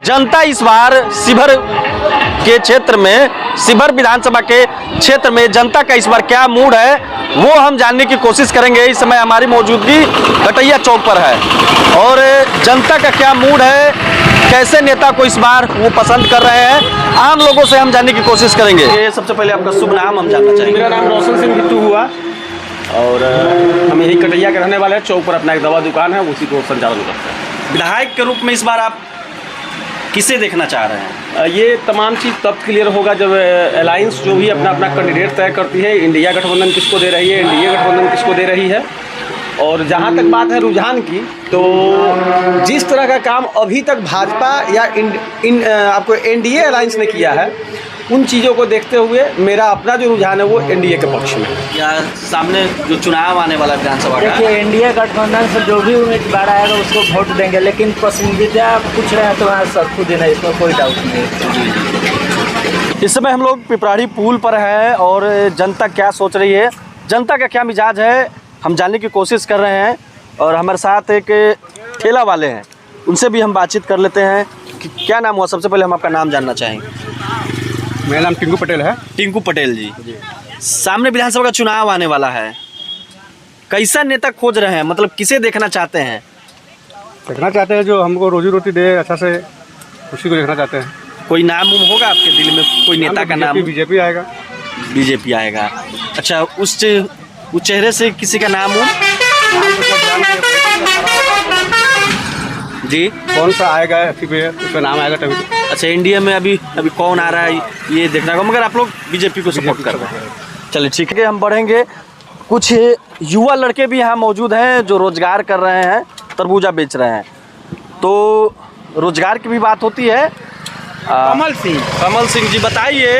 जनता इस बार शिवहर के क्षेत्र में, शिवहर विधानसभा के क्षेत्र में जनता का इस बार क्या मूड है वो हम जानने की कोशिश करेंगे। इस समय हमारी मौजूदगी कटैया चौक पर है और जनता का क्या मूड है, कैसे नेता को इस बार वो पसंद कर रहे हैं, आम लोगों से हम जानने की कोशिश करेंगे। ये सबसे पहले आपका शुभ नाम हम जानना चाहेंगे। मेरा नाम रोशन सिंह बिट्टू हुआ और हम यही कटैया के रहने वाले हैं। चौक पर अपना एक दवा दुकान है, उसी को संचालन करते हैं। विधायक के रूप में इस बार आप किसे देखना चाह रहे हैं? ये तमाम चीज़ तब क्लियर होगा जब अलायंस जो भी अपना अपना कैंडिडेट तय करती है। इंडिया गठबंधन किसको दे रही है, एनडीए गठबंधन किसको दे रही है। और जहाँ तक बात है रुझान की, तो जिस तरह का काम अभी तक भाजपा या आपको एनडीए अलायंस ने किया है, उन चीज़ों को देखते हुए मेरा अपना जो रुझान है वो एनडीए के पक्ष में। या सामने जो चुनाव आने वाला विधानसभा का, देखिए एनडीए गठबंधन से जो भी उम्मीदवार आएगा उसको वोट देंगे, लेकिन पसंदीदा पूछ रहे हैं तो वहाँ सब खुद देना, इसमें कोई डाउट नहीं है। इस समय हम लोग पिपराड़ी पुल पर है और जनता क्या सोच रही है, जनता का क्या मिजाज है, हम जानने की कोशिश कर रहे हैं। और हमारे साथ एक ठेला वाले हैं, उनसे भी हम बातचीत कर लेते हैं कि क्या नाम हुआ। सबसे पहले हम आपका नाम जानना चाहेंगे। मेरा नाम टिंकू पटेल है। टिंकू पटेल जी, सामने विधानसभा का चुनाव आने वाला है, कैसा नेता खोज रहे हैं, मतलब किसे देखना चाहते हैं? देखना चाहते हैं जो हमको रोजी रोटी दे अच्छा से, उसी को देखना चाहते हैं। कोई नाम उम होगा आपके दिल में, कोई नेता का नाम? बीजेपी आएगा। बीजेपी आएगा। अच्छा, उस चेहरे से किसी का नाम हो जी? कौन सा आएगा उसका नाम आएगा तभी। अच्छा, इंडिया में अभी कौन आ रहा है ये देखना होगा, मगर आप लोग बीजेपी को सपोर्ट कर रहे हैं। चलिए ठीक है, हम बढ़ेंगे। कुछ युवा लड़के भी यहाँ मौजूद हैं जो रोजगार कर रहे हैं, तरबूजा बेच रहे हैं, तो रोजगार की भी बात होती है। कमल सिंह जी, बताइए,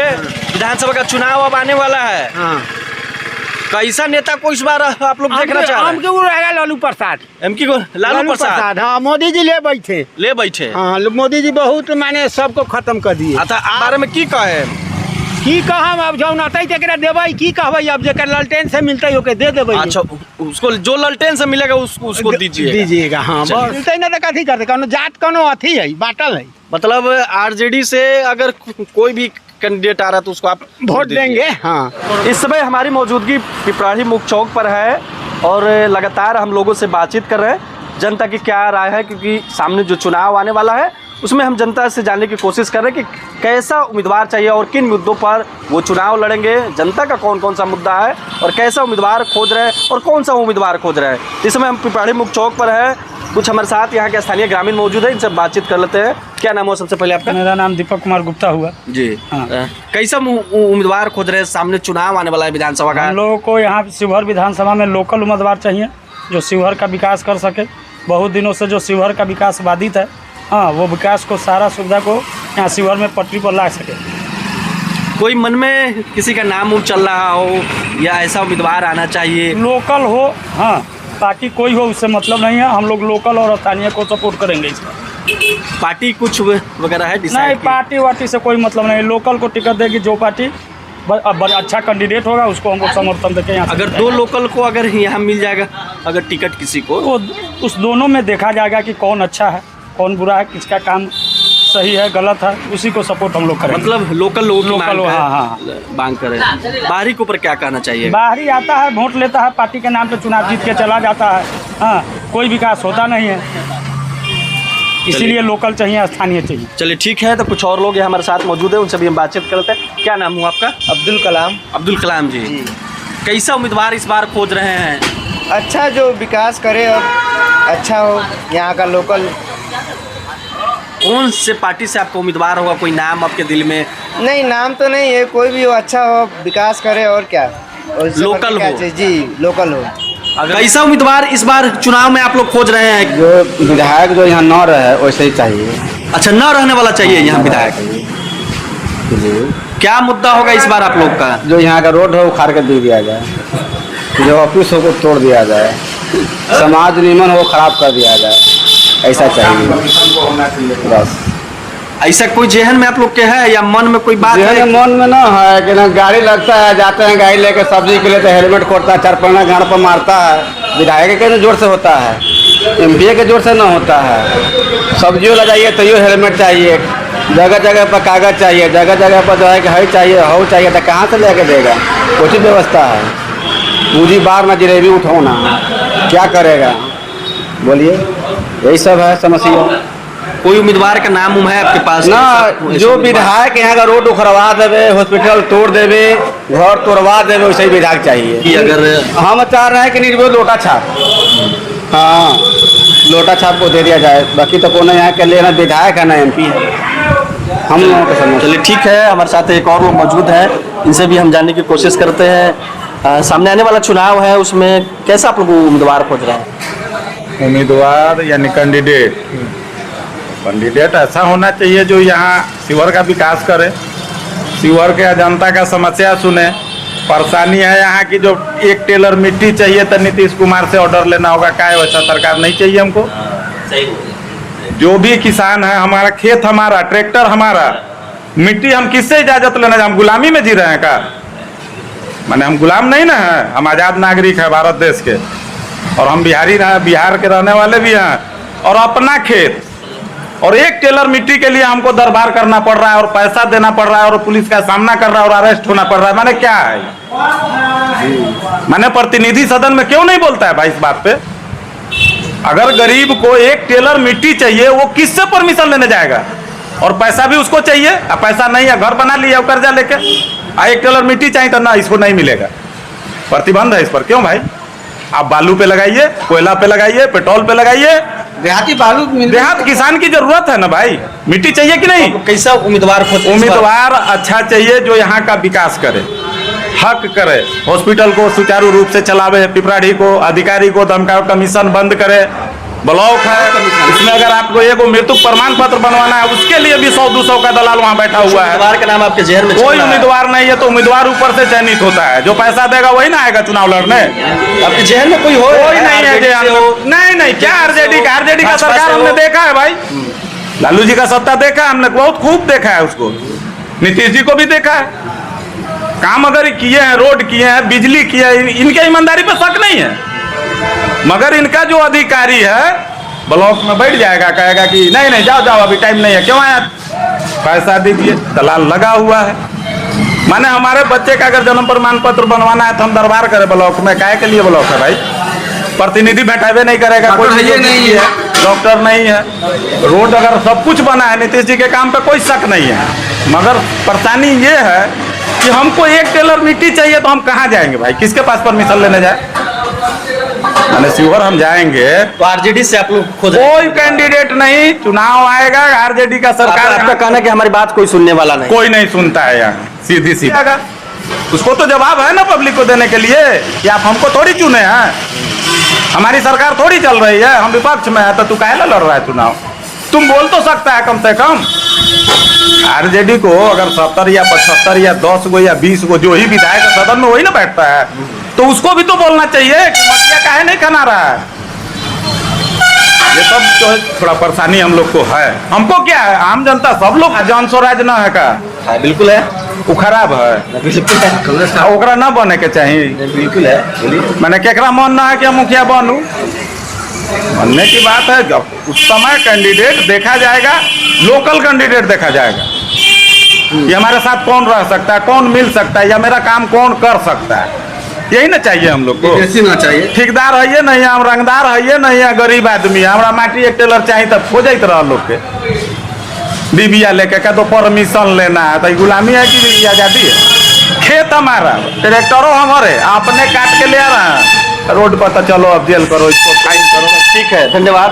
विधानसभा का चुनाव अब आने वाला है। हाँ। कैसा नेता को इस बार आप लोग देखना चाह रहे हैं? हमको रहेगा लालू प्रसाद। एमकी को लालू प्रसाद? हाँ, मोदी जी ले बैठे। हाँ, मोदी जी बहुत माने सबको खत्म कर दिए। अच्छा, बारे में की कहे? की कहम, अब जो नतई तकरा देबै, की कहबै, अब जेकर ललटेन से मिलते ओके दे देबै। अच्छा, उसको जो ललटेन से मिलेगा उसको दीजिएगा। हाँ, मिलते ना तो कथी करते, कोनो जात कोनो अथी है, बाटल है। मतलब आरजेडी से अगर कोई भी कैंडिडेट आ रहा है तो उसको आप वोट देंगे। हाँ। इस समय हमारी मौजूदगी पिपराड़ी मुख्य चौक पर है और लगातार हम लोगों से बातचीत कर रहे हैं, जनता की क्या राय है, क्योंकि सामने जो चुनाव आने वाला है उसमें हम जनता से जानने की कोशिश कर रहे हैं कि कैसा उम्मीदवार चाहिए और किन मुद्दों पर वो चुनाव लड़ेंगे, जनता का कौन कौन सा मुद्दा है और कैसा उम्मीदवार खोज रहे हैं और कौन सा उम्मीदवार खोज रहे हैं। इस समय हम पिपराड़ी मुख्य चौक पर है, कुछ हमारे साथ यहाँ के स्थानीय ग्रामीण मौजूद है, इनसे बातचीत कर लेते हैं। क्या नाम हो सबसे पहले आपका? मेरा नाम दीपक कुमार गुप्ता हुआ जी। हाँ। कैसा उम्मीदवार खोज रहे हैं, सामने चुनाव आने वाला है विधानसभा का? हम लोगों को यहाँ शिवहर विधानसभा में लोकल उम्मीदवार चाहिए जो शिवहर का विकास कर सके। बहुत दिनों से जो शिवहर का विकास बाधित है, हाँ, वो विकास को, सारा सुविधा को यहाँ शिवहर में पटरी पर ला सके। कोई मन में किसी का नाम चल रहा हो या ऐसा उम्मीदवार आना चाहिए? लोकल हो, हाँ, पार्टी कोई हो उससे मतलब नहीं है, हम लोग लोकल और स्थानीय को सपोर्ट करेंगे इसमें। पार्टी कुछ वगैरह है डिसाइड? नहीं, पार्टी वार्टी से कोई मतलब नहीं, लोकल को टिकट देगी जो पार्टी अच्छा कैंडिडेट होगा उसको हमको समर्थन देके यहाँ। अगर दो लोकल को अगर यहाँ मिल जाएगा अगर टिकट किसी को, वो उस दोनों में देखा जाएगा कि कौन अच्छा है कौन बुरा है, किसका काम सही है गलत है, उसी को सपोर्ट हम लोग करें। मतलब लोकल लोगों की मांग, हाँ, मांग करें। बाहरी के ऊपर क्या कहना चाहिए? बाहरी आता है, वोट लेता है, पार्टी के नाम पे चुनाव जीत के चला जाता है, हाँ, कोई विकास होता नहीं है, इसीलिए लोकल चाहिए, स्थानीय चाहिए। चलिए ठीक है, तो कुछ और लोग हमारे साथ मौजूद है, उनसे भी हम बातचीत करते हैं। क्या नाम हुआ आपका? अब्दुल कलाम। अब्दुल कलाम जी, कैसा उम्मीदवार इस बार खोज रहे हैं? अच्छा, जो विकास करे और अच्छा हो, यहाँ का लोकल। कौन से पार्टी से आपका उम्मीदवार होगा, कोई नाम आपके दिल में? नहीं, नाम तो नहीं है, कोई भी हो, अच्छा हो, विकास करे और क्या, और लोकल हो जी, लोकल हो। कैसा उम्मीदवार इस बार चुनाव में आप लोग खोज रहे हैं? जो विधायक जो यहाँ न रहे वैसे ही चाहिए। अच्छा, न रहने वाला चाहिए यहाँ विधायक? क्या मुद्दा होगा इस बार आप लोग का? जो यहाँ का रोड है उखाड़ कर दे दिया जाए, जो ऑफिस हो वो तोड़ दिया जाए, समाज नियमन हो खराब कर दिया जाए, ऐसा चाहिए बस। ऐसा कोई जेहन में आप लोग के है या मन में कोई बात है? मन में ना है कि ना गाड़ी लगता है, जाते हैं गाड़ी लेके सब्जी के लिए तो हेलमेट खोलता है, 4 गाड़ पर मारता है। विधायक के जोर से होता है, एमपीए के जोर से ना होता है। सब्जियों ला जाइए तो ये हेलमेट चाहिए, जगह जगह पर कागज़ चाहिए, जगह जगह पर जो है कि है चाहिए हो चाहिए, तो कहाँ से लेके देगा? उचित व्यवस्था है, पूंजी बार ना जलेबी उठाओ ना, क्या करेगा बोलिए? यही सब है समस्या। कोई उम्मीदवार का नाम है आपके पास ना ऐसा जो उम्मीदवार? विधायक यहाँ का रोड उखड़वा देवे, हॉस्पिटल तोड़ देवे, घर तोड़वा देवे, वैसे ही विधायक चाहिए। कि अगर हम चाह रहे हैं कि निर्विरोध लोटा छाप, हाँ लोटा छाप को दे दिया जाए, बाकी तो कौन यहाँ के लिए ना विधायक है ना MP है, हम लोगों के समझ। चलिए ठीक है, हमारे साथ एक और लोग मौजूद हैं, इनसे भी हम जानने की कोशिश करते हैं। सामने आने वाला चुनाव है, उसमें कैसा आप लोग उम्मीदवार खोज रहे हैं? उम्मीदवार यानी कैंडिडेट ऐसा होना चाहिए जो यहाँ शिवहर का विकास करे, शिवहर के जनता का समस्या सुने। परेशानी है यहाँ की, जो एक टेलर मिट्टी चाहिए तो नीतीश कुमार से ऑर्डर लेना होगा, क्या है वैसा सरकार नहीं चाहिए हमको। जो भी किसान है, हमारा खेत हमारा, ट्रैक्टर हमारा, मिट्टी हम किससे इजाजत लेना? हम गुलामी में जी रहे हैं का? माने हम गुलाम नहीं ना है, हम आज़ाद नागरिक है भारत देश के, और हम बिहार के रहने वाले भी हैं, और अपना खेत और एक टेलर मिट्टी के लिए हमको दरबार करना पड़ रहा है और पैसा देना पड़ रहा है और पुलिस का सामना कर रहा है और अरेस्ट होना पड़ रहा है। माने क्या है? माने प्रतिनिधि सदन में क्यों नहीं बोलता है भाई इस बात पे? अगर गरीब को एक टेलर मिट्टी चाहिए, वो किससे परमिशन लेने जाएगा? और पैसा भी उसको चाहिए, अब पैसा नहीं है, घर बना लिया कर्जा लेके, एक टेलर मिट्टी चाहिए तो ना, इसको नहीं मिलेगा, प्रतिबंध है इस पर। क्यों भाई? आप बालू पे लगाइए, कोयला पे लगाइए, पेट्रोल पे लगाइए, देहाती बालू देहात किसान की जरूरत है ना भाई, मिट्टी चाहिए कि नहीं? कैसा उम्मीदवार खोज? उम्मीदवार अच्छा चाहिए जो यहाँ का विकास करे, हक करे, हॉस्पिटल को सुचारू रूप से चलावे, पिपराढ़ी को अधिकारी को धमकाओ, कमीशन बंद करे। ब्लॉक है, इसमें अगर आपको एक मृत्यु प्रमाण पत्र बनवाना है, उसके लिए भी 100-200 का दलाल वहाँ बैठा हुआ है। उम्मीदवार का नाम आपके जहन में? कोई उम्मीदवार नहीं है, तो उम्मीदवार ऊपर से चयनित होता है, जो पैसा देगा वही ना आएगा चुनाव लड़ने। आपके जहन में कोई हो? कोई नहीं है नहीं, क्या आरजेडी का सरकार हमने देखा है भाई, लालू जी का सत्ता देखा है हमने, बहुत खूब देखा है उसको, नीतीश जी को भी देखा है, काम अगर किए हैं, रोड किए हैं, बिजली किए हैं, इनके ईमानदारी पे शक नहीं है। मगर इनका जो अधिकारी है ब्लॉक में बैठ जाएगा, कहेगा कि नहीं जाओ अभी टाइम नहीं है, क्यों आया? पैसा दीजिए, दलाल लगा हुआ है। माने हमारे बच्चे का अगर जन्म प्रमाण पत्र बनवाना है तो हम दरबार करें ब्लॉक में, काहे के लिए ब्लॉक है भाई? प्रतिनिधि बैठावे नहीं करेगा, कोई नहीं है, डॉक्टर नहीं है, रोड अगर सब कुछ बना है, नीतीश जी के काम पे कोई शक नहीं है। मगर परेशानी ये है कि हमको एक टेलर मिट्टी चाहिए तो हम कहाँ जाएंगे भाई, किसके पास परमिशन लेने जाए? मैंने शिवहर हम जाएंगे तो आरजेडी से आप लोग खोज? कोई कैंडिडेट नहीं, चुनाव आएगा, आरजेडी का सरकार। आपका कहना है कि हमारी बात कोई सुनने वाला नहीं? कोई नहीं सुनता है यहाँ, सीधी उसको तो जवाब है ना पब्लिक को देने के लिए कि आप हमको थोड़ी चुने हैं, हमारी सरकार थोड़ी चल रही है, हम विपक्ष में है, तो तू काहे लड़ रहा है चुनाव? तुम बोल तो सकता है कम से कम। आरजेडी को अगर 70 या 75 या 10 गो या 20 गो जो ही विधायक सदन में वही ना बैठता है, तो उसको भी तो बोलना चाहिए कि मटिया काहे नहीं खना रहा है। ये सब जो है थोड़ा परेशानी हम लोग को है। हमको क्या है, आम जनता सब लोग जन स्वराज न है का? बिल्कुल है, वो खराब है, ओकरा न बने के चाहिए। बिल्कुल है। मैंने केकरा मन ना है कि हम मुखिया बनूं, बनने की बात है। जब उस समय कैंडिडेट देखा जाएगा, लोकल कैंडिडेट देखा जाएगा कि हमारे साथ कौन रह सकता है, कौन मिल सकता है, या मेरा काम कौन कर सकता है, यही ना चाहिए हम लोग को। ना चाहिए ठेकेदार है ये नहीं है, हम रंगदार है ये नहीं है, गरीब आदमी है, हमारा माटी एक टेलर चाहिए तब हो जाते रह लोग के डिबिया लेके क्या तो परमिशन लेना है, तो गुलामी है कि आज़ादी है? खेत हमारा, ट्रैक्टरों हमारे, अपने काट के ले आ रहे हैं रोड पर, तो चलो अब जेल करो, इसको फाइन करो। ठीक है, धन्यवाद।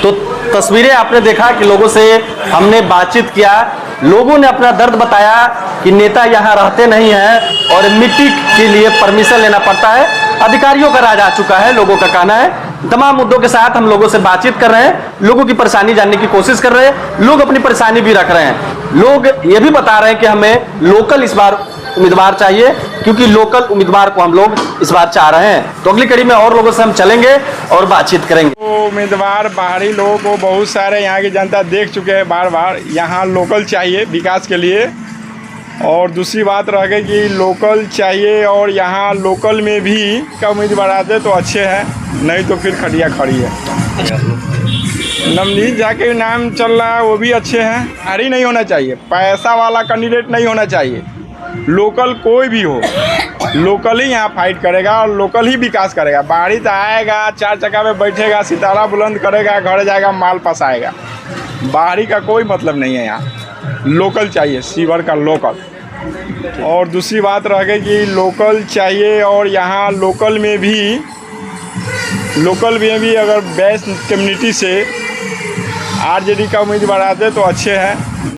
तो तस्वीरें आपने देखा कि लोगों से हमने बातचीत किया, लोगों ने अपना दर्द बताया कि नेता यहाँ रहते नहीं हैं और मिट्टी के लिए परमिशन लेना पड़ता है, अधिकारियों का राज आ चुका है, लोगों का कहना है। तमाम मुद्दों के साथ हम लोगों से बातचीत कर रहे हैं, लोगों की परेशानी जानने की कोशिश कर रहे हैं, लोग अपनी परेशानी भी रख रहे हैं। लोग ये भी बता रहे हैं कि हमें लोकल इस बार उम्मीदवार चाहिए, क्योंकि लोकल उम्मीदवार को हम लोग इस बार चाह रहे हैं। तो अगली कड़ी में और लोगों से हम चलेंगे और बातचीत करेंगे। तो उम्मीदवार बाहरी लोगों को बहुत सारे यहाँ की जनता देख चुके हैं बार बार, यहाँ लोकल चाहिए विकास के लिए। और दूसरी बात रह गई कि लोकल चाहिए, और यहाँ लोकल में भी का उम्मीदवार आते तो अच्छे हैं, नहीं तो फिर खटिया खड़ी है। नवनीत झा के नाम चल रहा है, वो भी अच्छे हैं। बाहरी नहीं होना चाहिए, पैसा वाला कैंडिडेट नहीं होना चाहिए। लोकल कोई भी हो, लोकल ही यहाँ फाइट करेगा और लोकल ही विकास करेगा। बाहरी तो आएगा, 4 चक्का में बैठेगा, सितारा बुलंद करेगा, घर जाएगा, माल फंसाएगा। बाहरी का कोई मतलब नहीं है यहाँ। लोकल चाहिए, शिवहर का लोकल। और दूसरी बात रह गई कि लोकल चाहिए, और यहाँ लोकल में भी अगर बेस्ट कम्युनिटी से आरजेडी का उम्मीदवार आते तो अच्छे हैं।